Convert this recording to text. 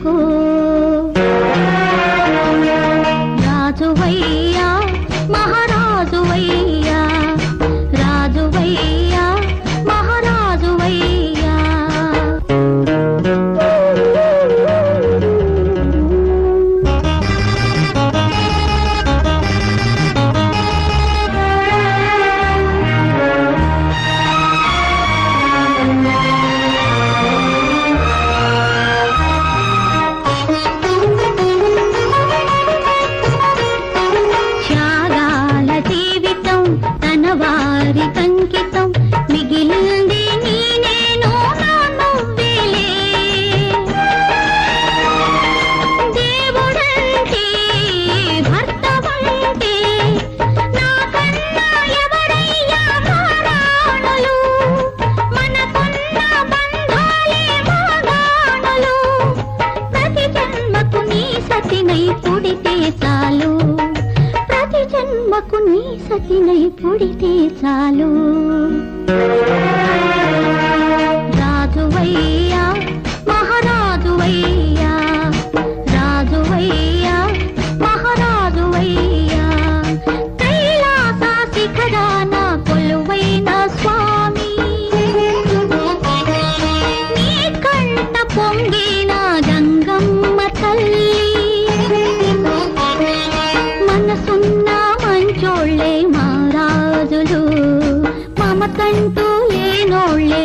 అందుకో రాజువయ్యా మహారాజువయ్యా రాజువయ్యా మహారాజువయ్యా కంకితం మిగిలింది నేను నా నువ్వేలే దేవుడంటే భర్త వంటే నాకన్నా ఎవరయ్యా మారాణులు మనకున్న బంధాలే మాగాణులు ప్రతి జన్మకు నీ సతినై పుడితే చాలు ప్రతి జన్మకు నీ సతినై పుడితే చాలు రాజువయ్యా మహారాజువయ్యా రాజువయ్యా మహారాజువయ్యా కైలాస శిఖరాన కొలువైన స్వామి నీ కంట పొంగిన గంగమ్మ తల్లి మనసున్న మంచోళ్ళే మమకంటూ లేనోళ్ళే